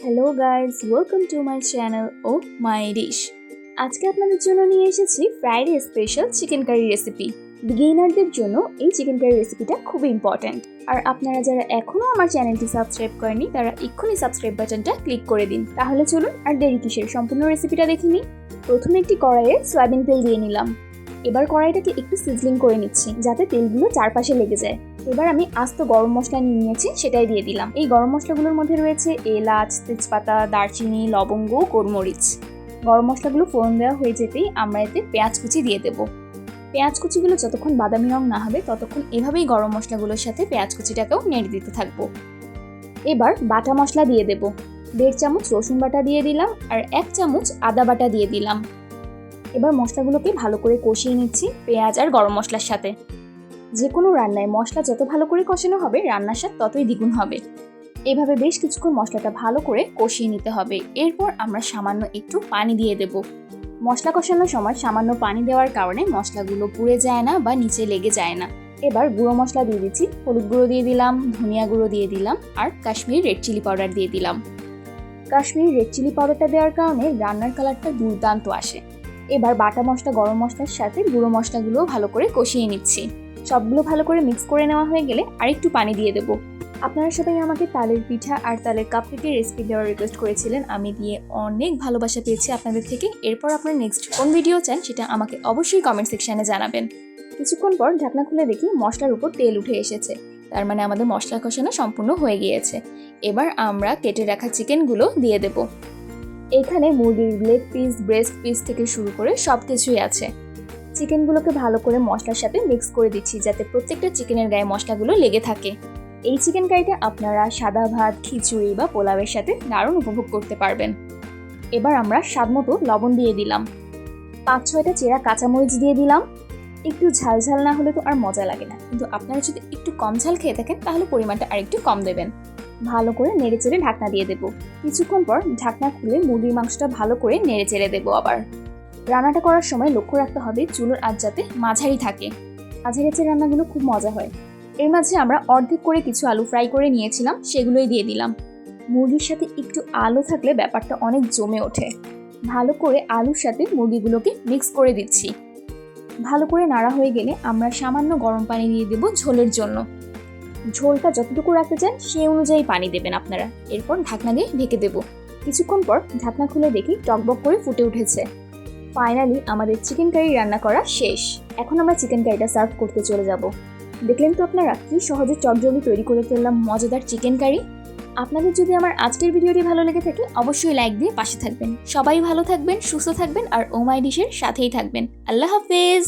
Hello guys, welcome to my channel oh my dish. আজকে আপনাদের জন্য নিয়ে এসেছি Friday special chicken curry recipe. বিগিনারদের জন্য এই চিকেন কারি রেসিপিটা খুবই ইম্পর্ট্যান্ট। আর আপনারা যারা এখনও আমার চ্যানেলটি সাবস্ক্রাইব করেনি তারা এক্ষুনি সাবস্ক্রাইব বাটনটা ক্লিক করে দিন। তাহলে চলুন আর দেরি কিসের, সম্পূর্ণ রেসিপিটা দেখে নিই। প্রথমে একটি কড়াইয়ে সয়াবিন তেল দিয়ে নিলাম। এবার কড়াইটাকে একটু সিজলিং করে নিচ্ছি যাতে তেলগুলো চারপাশে লেগে যায়। এবার আমি আস্ত গরম মশলা নিয়ে নিয়েছি, সেটাই দিয়ে দিলাম। এই গরম মশলাগুলোর মধ্যে রয়েছে এলাচ, তেজপাতা, দারচিনি, লবঙ্গ, গোলমরিচ। গরম মশলাগুলো ফোড়ন দেওয়া হয়ে যেতেই আমরা এতে পেঁয়াজ কুচি দিয়ে দেবো। পেঁয়াজ কুচিগুলো যতক্ষণ বাদামি রং না হবে ততক্ষণ এভাবেই গরম মশলাগুলোর সাথে পেঁয়াজ কুচিটাকেও নেড়ে দিতে থাকবো। এবার বাটা মশলা দিয়ে দেবো। 1.5 চামচ রসুন বাটা দিয়ে দিলাম আর 1 চামচ আদা বাটা দিয়ে দিলাম। এবার মশলাগুলোকে ভালো করে কষিয়ে নিচ্ছি পেঁয়াজ আর গরম মশলার সাথে। যে কোনো রান্নায় মশলা যত ভালো করে কষানো হবে রান্নার স্বাদ ততই দ্বিগুণ হবে। এভাবে বেশ কিছুক্ষণ মশলাটা ভালো করে কষিয়ে নিতে হবে। এরপর আমরা সামান্য একটু পানি দিয়ে দেব। মশলা কষানোর সময় সামান্য পানি দেওয়ার কারণে মশলাগুলো পুড়ে যায় না বা নিচে লেগে যায় না। এবার গুঁড়ো মশলা দিয়ে দিচ্ছি। হলুদ গুঁড়ো দিয়ে দিলাম, ধনিয়া গুঁড়ো দিয়ে দিলাম আর কাশ্মীরি রেড চিলি পাউডার দিয়ে দিলাম। কাশ্মীরি রেড চিলি পাউডারটা দেওয়ার কারণে রান্নার কালারটা দুর্দান্ত আসে। এবার বাটা মশলা, গরম মশলার সাথে গুঁড়ো মশলাগুলোও ভালো করে কষিয়ে নিচ্ছি। সবগুলো ভালো করে মিক্স করে নেওয়া হয়ে গেলে আরেকটু পানি দিয়ে দেবো। আপনারা সবাই আমাকে তালের পিঠা আর তালের কাপকেকের রেসিপি দেওয়ার রিকোয়েস্ট করেছিলেন, আমি দিয়ে অনেক ভালোবাসা পেয়েছি আপনাদের থেকে। এরপর আপনারা নেক্সট কোন ভিডিও চান সেটা আমাকে অবশ্যই কমেন্ট সেকশানে জানাবেন। কিছুক্ষণ পর ঢাকনা খুলে দেখি মশলার উপর তেল উঠে এসেছে, তার মানে আমাদের মশলা কষানো সম্পূর্ণ হয়ে গিয়েছে। এবার আমরা কেটে রাখা চিকেনগুলো দিয়ে দেব। এখানে মুরগির লেগ পিস, ব্রেস্ট পিস থেকে শুরু করে সব কিছুই আছে। চিকেনগুলোকে ভালো করে মশলার সাথে মিক্স করে দিচ্ছি যাতে প্রত্যেকটা চিকেনের গায়ে মশলাগুলো লেগে থাকে। এই চিকেন কারিটা আপনারা সাদা ভাত, খিচুড়ি বা পোলাওয়ের সাথে দারুণ উপভোগ করতে পারবেন। এবার আমরা স্বাদমতো লবণ দিয়ে দিলাম। 5-6টা চেরা কাঁচামরিচ দিয়ে দিলাম। একটু ঝাল ঝাল না হলে তো আর মজা লাগে না, কিন্তু আপনারা যদি একটু কম ঝাল খেয়ে থাকেন তাহলে পরিমাণটা আরেকটু কম দেবেন। ভালো করে নেড়ে চেড়ে ঢাকনা দিয়ে দেবো। কিছুক্ষণ পর ঢাকনা খুলে মুরগির মাংসটা ভালো করে নেড়ে চেড়ে দেবো। আবার রান্নাটা করার সময় লক্ষ্য রাখতে হবে চুলোর আঁচ যাতে মাঝারি থাকে। মাঝে গেছে রান্নাগুলো খুব মজা হয়। এর মাঝে আমরা অর্ধেক করে কিছু আলু ফ্রাই করে নিয়েছিলাম, সেগুলোই দিয়ে দিলাম। মুরগির সাথে একটু আলু থাকলে ব্যাপারটা অনেক জমে ওঠে। ভালো করে আলুর সাথে মুরগিগুলোকে মিক্স করে দিচ্ছি। ভালো করে নাড়া হয়ে গেলে আমরা সামান্য গরম পানি দিয়ে দেবো ঝোলের জন্য। ঝোলটা যতটুকু রাখতে চান সেই অনুযায়ী পানি দেবেন আপনারা। এরপর ঢাকনা দিয়ে ঢেকে দেবো। কিছুক্ষণ পর ঢাকনা খুলে দেখি টকবক করে ফুটে উঠেছে। ফাইনালি আমাদের চিকেন কারি রান্না করা শেষ। এখন আমরা চিকেন কারিটা সার্ভ করতে চলে যাব। দেখলেন তো আপনারা কি সহজে চটজলদি তৈরি করে ফেললাম মজাদার চিকেন কারি। আপনাদের যদি আমার আজকের ভিডিওটি ভালো লেগে থাকে অবশ্যই লাইক দিয়ে পাশে থাকবেন। সবাই ভালো থাকবেন, সুস্থ থাকবেন আর ও মাই ডিশের সাথেই থাকবেন। আল্লাহ হাফেজ।